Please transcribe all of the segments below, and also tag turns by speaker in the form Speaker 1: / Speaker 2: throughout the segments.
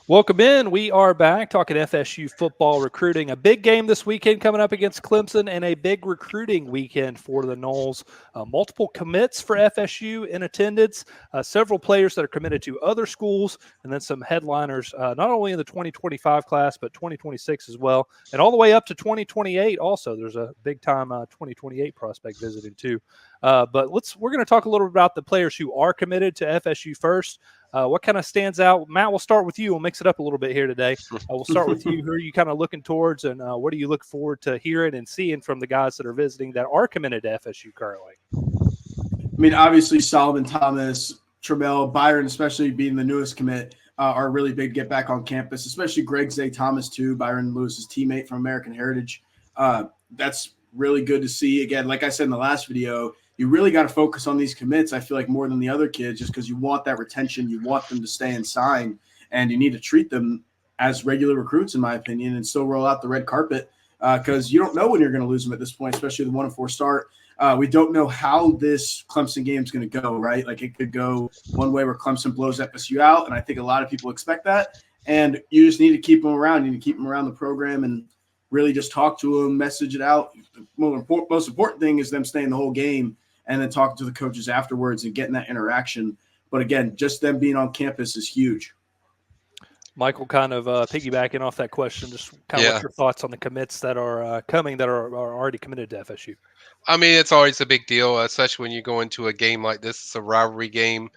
Speaker 1: Welcome in. We are back talking FSU football recruiting. A big game this weekend coming up against Clemson and a big recruiting weekend for the Noles. Multiple commits for FSU in attendance, several players that are committed to other schools, and then some headliners, not only in the 2025 class, but 2026 as well, and all the way up to 2028 also. There's a big-time 2028 prospect visiting too. But we're going to talk a little bit about the players who are committed to FSU first. What kind of stands out? Matt, we'll start with you. We'll mix it up a little bit here today. We'll start with you. Who are you kind of looking towards, and what do you look forward to hearing and seeing from the guys that are visiting that are committed to FSU currently?
Speaker 2: I mean, obviously, Solomon Thomas, Tremel, Byron, especially being the newest commit, are really big to get back on campus, especially Greg Zay Thomas, too, Byron Lewis's teammate from American Heritage. That's really good to see. Again, like I said in the last video, you really got to focus on these commits, I feel like, more than the other kids, just because you want that retention. You want them to stay and sign, and you need to treat them as regular recruits, in my opinion, and still roll out the red carpet because you don't know when you're going to lose them at this point, especially the 1-4 start. We don't know how this Clemson game is going to go, right? Like, it could go one way where Clemson blows FSU out, and I think a lot of people expect that. And you just need to keep them around. You need to keep them around the program and really just talk to them, message it out. The most important thing is them staying the whole game and then talking to the coaches afterwards and getting that interaction. But again, just them being on campus is huge.
Speaker 1: Michael, kind of piggybacking off that question, just kind of what's your thoughts on the commits that are coming that are already committed to FSU?
Speaker 3: I mean, it's always a big deal, especially when you go into a game like this. It's a rivalry game.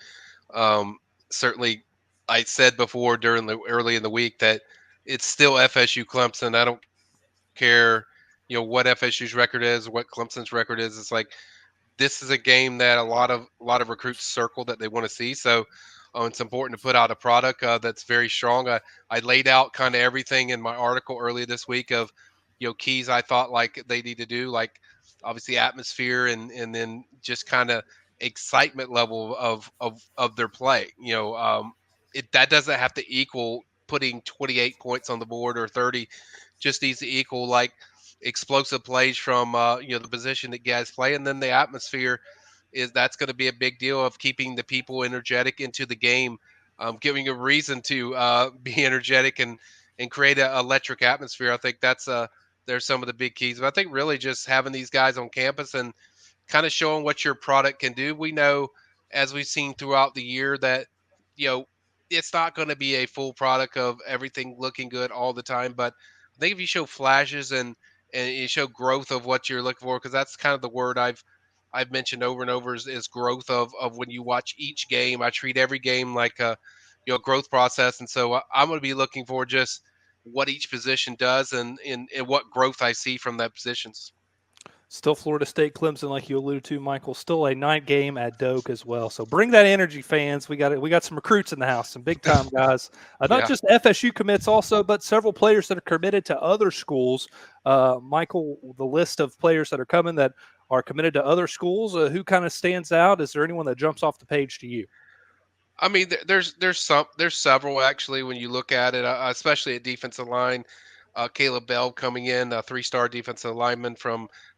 Speaker 3: Certainly, I said before early in the week that it's still FSU Clemson. I don't care, what FSU's record is, what Clemson's record is. It's like this is a game that a lot of recruits circle that they want to see. So it's important to put out a product that's very strong. I laid out kind of everything in my article earlier this week of keys I thought like they need to do, like obviously atmosphere and then just kind of excitement level of their play. That doesn't have to equal putting 28 points on the board or 30. Just needs to equal like explosive plays from the position that guys play, and then the atmosphere that's going to be a big deal of keeping the people energetic into the game, giving a reason to be energetic and create an electric atmosphere. I think there's some of the big keys. But I think really just having these guys on campus and kind of showing what your product can do. We know, as we've seen throughout the year, that it's not going to be a full product of everything looking good all the time. But I think if you show flashes and you show growth of what you're looking for, because that's kind of the word I've mentioned over and over is growth of when you watch each game. I treat every game like a growth process, and so I'm going to be looking for just what each position does and what growth I see from that positions.
Speaker 1: Still Florida State Clemson, like you alluded to, Michael. Still a night game at Doak as well. So bring that energy, fans. We got some recruits in the house, some big time guys. Not just FSU commits, also, but several players that are committed to other schools. Michael, the list of players that are coming that are committed to other schools, who kind of stands out? Is there anyone that jumps off the page to you?
Speaker 3: I mean, there's several actually when you look at it, especially at defensive line. Caleb Bell coming in, a 3-star defensive lineman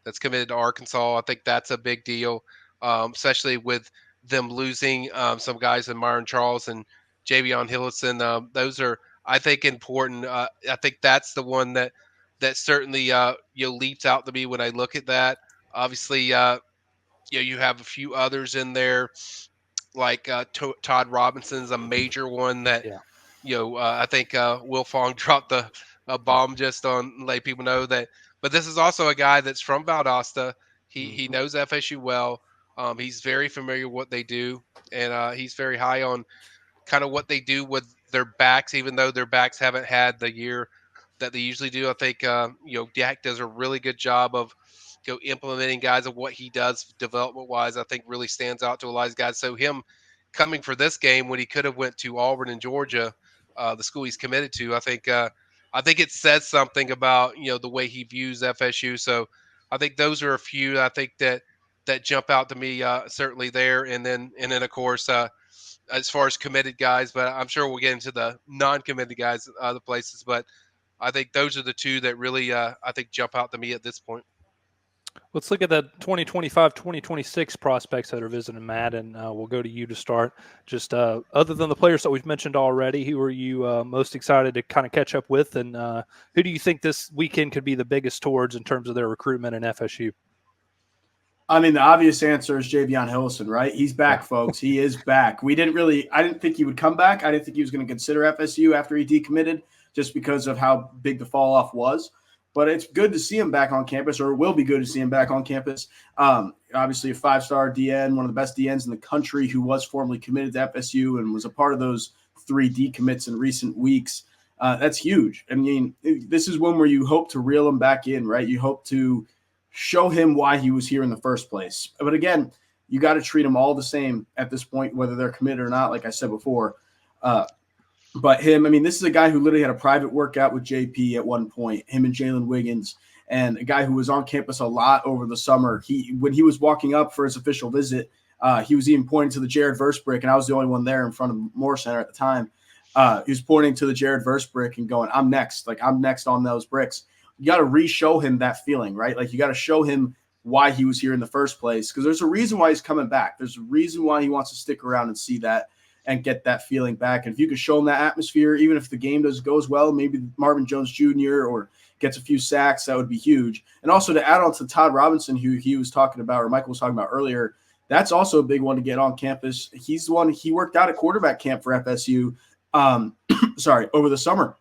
Speaker 3: that's committed to Arkansas. I think that's a big deal, especially with them losing some guys in Myron Charles and Javion Hillison. Those are, I think, important. I think that's the one that certainly leaps out to me when I look at that. Obviously, you have a few others in there, like Todd Robinson's a major one that I think Will Fong dropped a bomb just on let people know that. But this is also a guy that's from Valdosta. He knows FSU well. He's very familiar with what they do, and he's very high on kind of what they do with their backs, even though their backs haven't had the year that they usually do. I think Dak does a really good job of implementing guys of what he does development wise. I think really stands out to a lot of guys. So him coming for this game when he could have went to Auburn and Georgia, the school he's committed to, I think it says something about the way he views FSU. So I think those are a few I think that jump out to me certainly there, and then of course as far as committed guys, but I'm sure we'll get into the non-committed guys other places. But I think those are the two that really I think jump out to me at this point.
Speaker 1: Let's look at the 2025-2026 prospects that are visiting, Matt, and we'll go to you to start. Just other than the players that we've mentioned already, who are you most excited to kind of catch up with, and who do you think this weekend could be the biggest towards in terms of their recruitment in FSU?
Speaker 2: I mean, the obvious answer is Javion Hillison, right? He's back, folks. He is back. I didn't think he would come back. I didn't think he was going to consider FSU after he decommitted just because of how big the fall off was. But it's good to see him back on campus, or it will be good to see him back on campus. Obviously, a 5-star DN, one of the best DNs in the country, who was formerly committed to FSU and was a part of those 3 decommits in recent weeks. That's huge. I mean, this is one where you hope to reel him back in, right? You hope to show him why he was here in the first place. But again, you got to treat them all the same at this point, whether they're committed or not, like I said before. But him, I mean, this is a guy who literally had a private workout with JP at one point, him and Jalen Wiggins, and a guy who was on campus a lot over the summer. When he was walking up for his official visit, he was even pointing to the Jared Verse brick, and I was the only one there in front of Moore Center at the time. He was pointing to the Jared Verse brick and going, I'm next. Like, I'm next on those bricks. You got to re-show him that feeling, right? Like, you got to show him why he was here in the first place, because there's a reason why he's coming back. There's a reason why he wants to stick around and see that and get that feeling back. And if you could show him that atmosphere, even if the game goes well, maybe Marvin Jones Jr. or gets a few sacks, that would be huge. And also to add on to Todd Robinson, who he was talking about, or Michael was talking about earlier, that's also a big one to get on campus. He's the one, he worked out at quarterback camp for FSU, over the summer.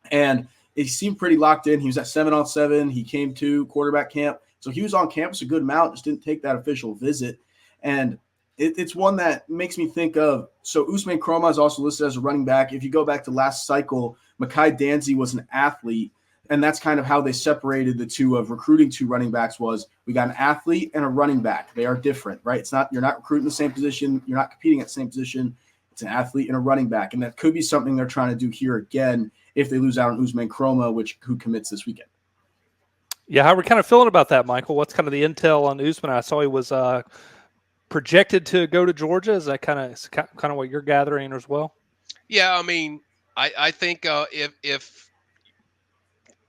Speaker 2: And he seemed pretty locked in. He was at 7-on-7. He came to quarterback camp. So he was on campus a good amount, just didn't take that official visit. And it's one that makes me think of, so Usman Chroma is also listed as a running back. If you go back to last cycle, Mekhi Danzy was an athlete, and that's kind of how they separated the two of recruiting 2 running backs. Was we got an athlete and a running back. They are different, right? It's not, you're not recruiting the same position. You're not competing at the same position. It's an athlete and a running back, and that could be something they're trying to do here again if they lose out on Usman Chroma, who commits this weekend.
Speaker 1: Yeah, how are we kind of feeling about that, Michael? What's kind of the intel on Usman? I saw he was projected to go to Georgia. Is that kind of what you're gathering as well?
Speaker 3: Yeah, I mean, I think if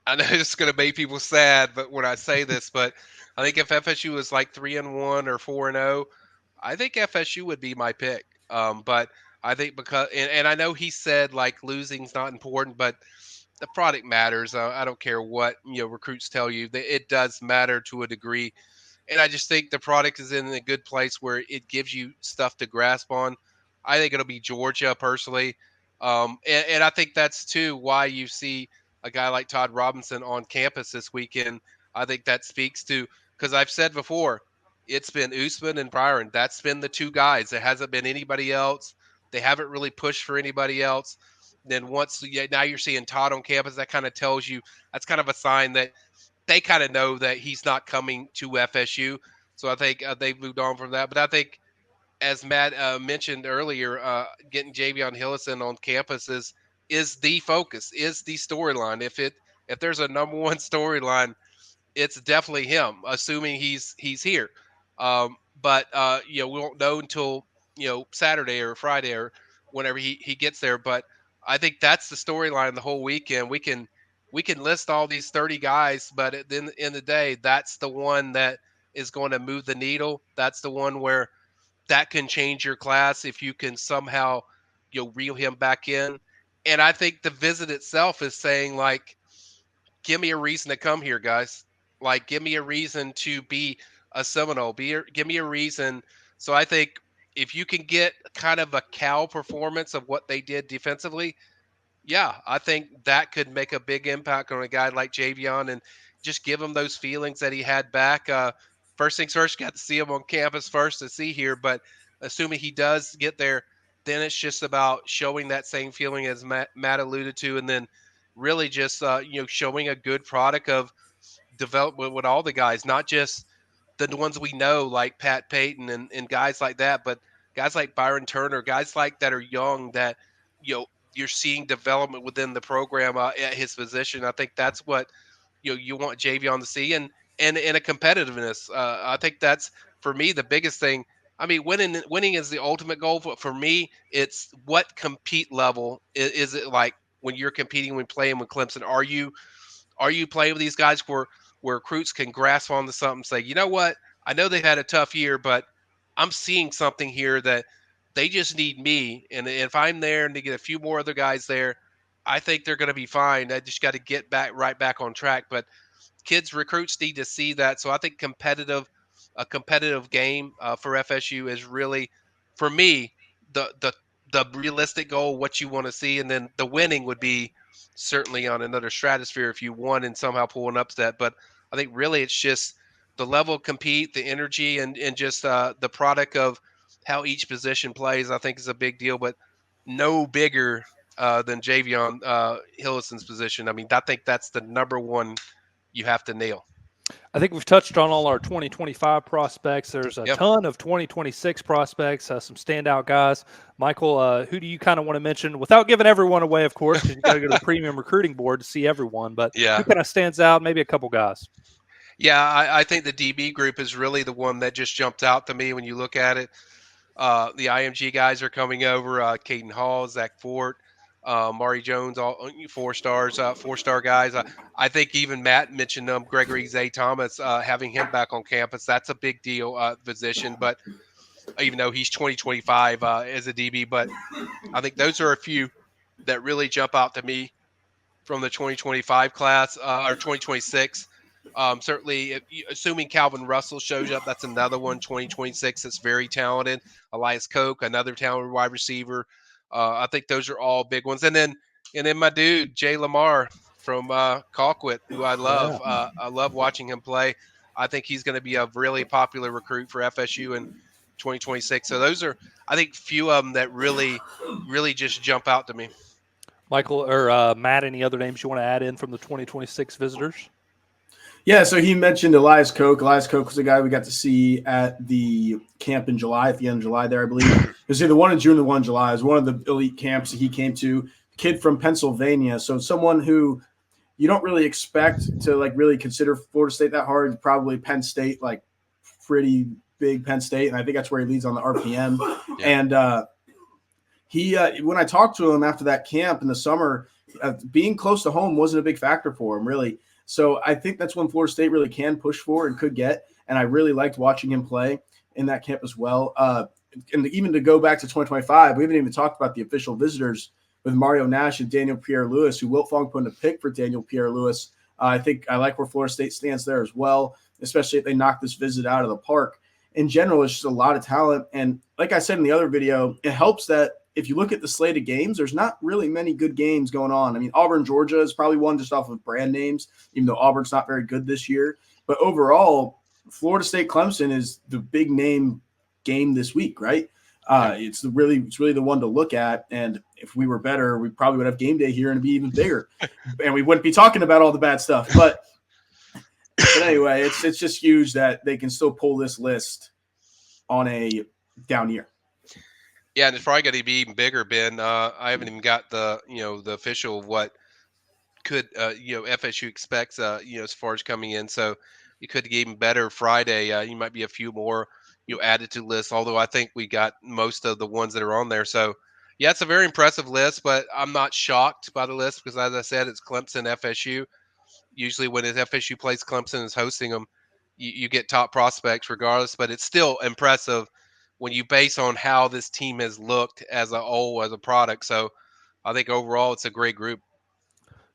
Speaker 3: I know it's going to make people sad, but when I say this, but I think if FSU was like 3-1 or 4-0, I think FSU would be my pick. But I think because and I know he said like losing's not important, but the product matters. I don't care what recruits tell you; it does matter to a degree. And I just think the product is in a good place where it gives you stuff to grasp on. I think it'll be Georgia personally. And I think that's too why you see a guy like Todd Robinson on campus this weekend. I think that speaks to, because I've said before, it's been Usman and Byron. That's been the 2 guys. It hasn't been anybody else. They haven't really pushed for anybody else. Then now you're seeing Todd on campus, that kind of tells you, that's kind of a sign that they kind of know that he's not coming to FSU. So I think they've moved on from that. But I think, as Matt mentioned earlier, getting Javion Hillison on campus is the focus, is the storyline. If there's a number one storyline, it's definitely him, assuming he's here. But we won't know until Saturday or Friday or whenever he gets there. But I think that's the storyline the whole weekend. We can list all these 30 guys, but at the end of the day, that's the one that is going to move the needle. That's the one where that can change your class if you can somehow reel him back in. And I think the visit itself is saying, like, give me a reason to come here, guys. Like, give me a reason to be a Seminole. Give me a reason. So I think if you can get kind of a Cal performance of what they did defensively, yeah, I think that could make a big impact on a guy like Javion and just give him those feelings that he had back. First things first, got to see him on campus first to see here, but assuming he does get there, then it's just about showing that same feeling as Matt alluded to, and then really just showing a good product of development with all the guys, not just the ones we know like Pat Payton and guys like that, but guys like Byron Turner, guys like that are young that you're seeing development within the program at his position. I think that's what you want Javion to see, and a competitiveness. I think that's for me the biggest thing. I mean, winning is the ultimate goal. But for me, it's what compete level is it like when you're competing when playing with Clemson? Are you playing with these guys for where recruits can grasp onto something, say, you know what, I know they've had a tough year, but I'm seeing something here that they just need me. And if I'm there and they get a few more other guys there, I think they're going to be fine. I just got to get right back on track. But kids, recruits need to see that. So I think a competitive game for FSU is really, for me, the realistic goal, what you want to see, and then the winning would be certainly on another stratosphere if you won and somehow pull an upset. But I think really it's just the level of compete, the energy, and just the product of how each position plays. I think is a big deal, but no bigger than Javion Hillison's position. I mean, I think that's the number one you have to nail.
Speaker 1: I think we've touched on all our 2025 prospects. There's a
Speaker 3: Yep.
Speaker 1: ton of 2026 prospects, some standout guys. Michael, who do you kind of want to mention without giving everyone away, of course, because you got to go to the premium recruiting board to see everyone. But
Speaker 3: Yeah.
Speaker 1: who kind of stands out? Maybe a couple guys.
Speaker 3: Yeah, I think the DB group is really the one that just jumped out to me when you look at it. The IMG guys are coming over. Caden Hall, Zach Fort, Mari Jones, all 4 stars, 4-star guys. I think even Matt mentioned them. Gregory Zay Thomas, having him back on campus, that's a big deal position. But even though he's 2025 as a DB, but I think those are a few that really jump out to me from the 2025 class or 2026. Certainly, assuming Calvin Russell shows up, that's another one, 2026, that's very talented. Elias Koch, another talented wide receiver. I think those are all big ones. And then my dude, Jay Lamar from Colquitt, who I love.
Speaker 1: Yeah.
Speaker 3: I love watching him play. I think he's going to be a really popular recruit for FSU in 2026. So those are, I think, few of them that really just jump out to me.
Speaker 1: Michael or Matt, any other names you want to add in from the 2026 visitors?
Speaker 2: Yeah, so he mentioned Elias Koch. Elias Koch was the guy we got to see at the camp in July, at the end of July there, I believe. It was the one in June, the one in July. It was one of the elite camps that he came to. Kid from Pennsylvania, so someone who you don't really expect to like really consider Florida State that hard. Probably Penn State, like pretty big Penn State, and I think that's where he leads on the RPM. Yeah. And he, when I talked to him after that camp in the summer, being close to home wasn't a big factor for him, really. So I think that's when Florida State really can push for and could get. And I really liked watching him play in that camp as well. And even to go back to 2025, we haven't even talked about the official visitors with Mario Nash and Daniel Pierre-Louis, who Wilt Fong put in a pick for Daniel Pierre-Louis. I think I like where Florida State stands there as well, especially if they knock this visit out of the park. In general, it's just a lot of talent. And like I said in the other video, it helps that if you look at the slate of games, there's not really many good games going on. I mean, Auburn, Georgia is probably one just off of brand names, even though Auburn's not very good this year. But overall, Florida State Clemson is the big name game this week, right? It's really the one to look at. And if we were better, we probably would have game day here and it'd be even bigger. And we wouldn't be talking about all the bad stuff. But anyway, it's just huge that they can still pull this list on a down year.
Speaker 3: Yeah, and it's probably going to be even bigger, Ben. I haven't even got the the official what could FSU expects as far as coming in. So you could get even better Friday. You might be a few more added to the list. Although I think we got most of the ones that are on there. So yeah, it's a very impressive list. But I'm not shocked by the list because, as I said, it's Clemson, FSU. Usually when FSU plays Clemson is hosting them, you get top prospects regardless. But it's still impressive when you base on how this team has looked as a whole, as a product. So I think overall it's a great group.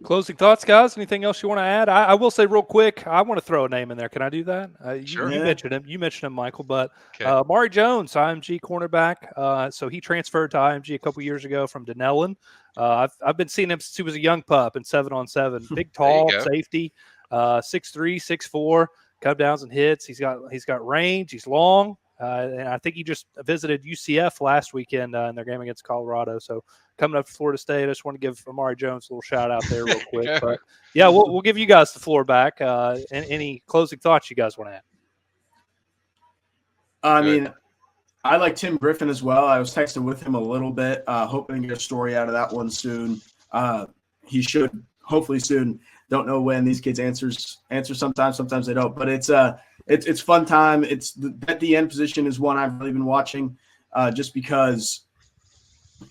Speaker 1: Closing thoughts, guys? Anything else you want to add? I will say real quick, I want to throw a name in there. Can I do that?
Speaker 3: Sure.
Speaker 1: You mentioned him. You mentioned him, Michael. But
Speaker 3: Okay.
Speaker 1: Mari Jones, IMG cornerback. So he transferred to IMG a couple years ago from Denellen. I've been seeing him since he was a young pup in 7-on-7. Big, tall safety, 6'3", 6'4", come downs and hits. He's got range. He's long. And I think he just visited UCF last weekend in their game against Colorado. So coming up to Florida State, I just want to give Amari Jones a little shout out there real quick. But yeah, we'll give you guys the floor back. And any closing thoughts you guys want to add?
Speaker 2: I mean, I like Tim Griffin as well. I was texting with him a little bit, hoping to get a story out of that one soon. He should hopefully soon. Don't know when these kids answer sometimes they don't. But it's fun time. It's at the end position is one I've really been watching, just because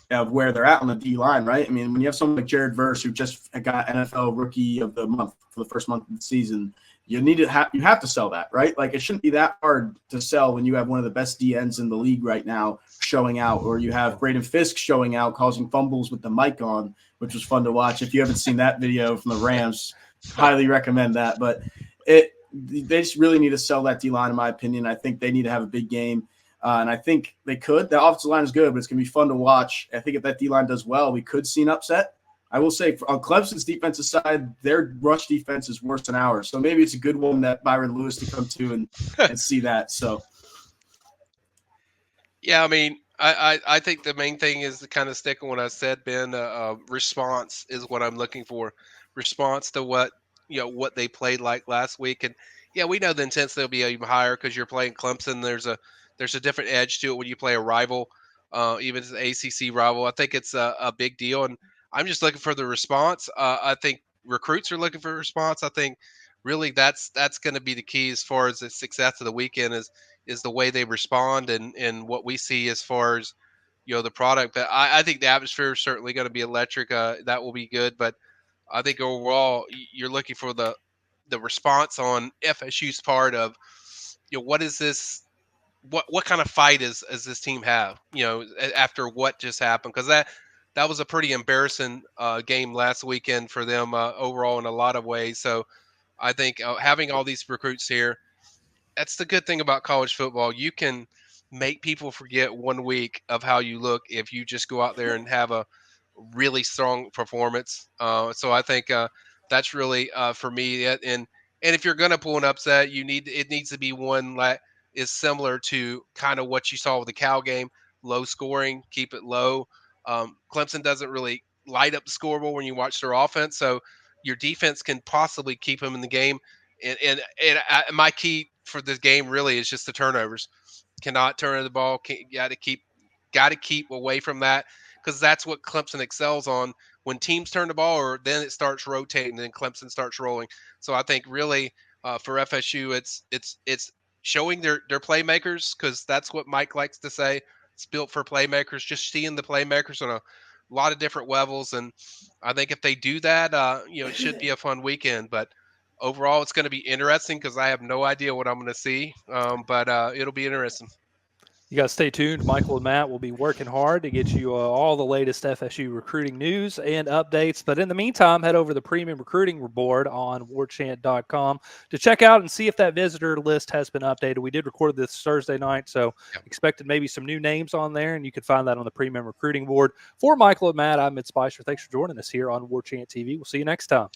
Speaker 2: of where they're at on the D line, right? I mean, when you have someone like Jared Verse who just got NFL Rookie of the Month for the first month of the season, you have to sell that, right? Like, it shouldn't be that hard to sell when you have one of the best DNs in the league right now showing out, or you have Braden Fisk showing out, causing fumbles with the mic on, which was fun to watch. If you haven't seen that video from the Rams, highly recommend that. But they just really need to sell that D line, in my opinion. I think they need to have a big game. And I think they could. The offensive line is good, but it's going to be fun to watch. I think if that D-line does well, we could see an upset. I will say, on Clemson's defensive side, their rush defense is worse than ours. So maybe it's a good one that Byron Lewis to come to and see that. So,
Speaker 3: yeah, I mean, I think the main thing is to kind of stick on what I said, Ben. Response is what I'm looking for. Response to what they played like last week. And yeah, we know the intensity will be even higher because you're playing Clemson. There's a different edge to it when you play a rival, even as an ACC rival. I think it's a big deal, and I'm just looking for the response. I think recruits are looking for a response. I think really that's going to be the key as far as the success of the weekend is the way they respond and what we see as far as the product. But I think the atmosphere is certainly going to be electric. That will be good, but I think overall you're looking for the response on FSU's part of what is this. What kind of fight does this team have? After what just happened, because that was a pretty embarrassing game last weekend for them overall in a lot of ways. So I think having all these recruits here, that's the good thing about college football. You can make people forget 1 week of how you look if you just go out there and have a really strong performance. So I think that's really for me. And if you're going to pull an upset, it needs to be one that is similar to kind of what you saw with the Cal game, low scoring, keep it low. Clemson doesn't really light up the scoreboard when you watch their offense, so your defense can possibly keep them in the game. My key for this game really is just the turnovers. Cannot turn the ball. Got to keep away from that because that's what Clemson excels on. When teams turn the ball, or then it starts rotating, then Clemson starts rolling. So I think really for FSU, it's showing their playmakers, because that's what Mike likes to say. It's built for playmakers. Just seeing the playmakers on a lot of different levels, and I think if they do that, it should be a fun weekend. But overall, it's going to be interesting because I have no idea what I'm going to see. But it'll be interesting.
Speaker 1: You got to stay tuned. Michael and Matt will be working hard to get you all the latest FSU recruiting news and updates. But in the meantime, head over to the premium recruiting board on warchant.com to check out and see if that visitor list has been updated. We did record this Thursday night, so expected maybe some new names on there, and you can find that on the premium recruiting board. For Michael and Matt, I'm Mitch Spicer. Thanks for joining us here on Warchant TV. We'll see you next time.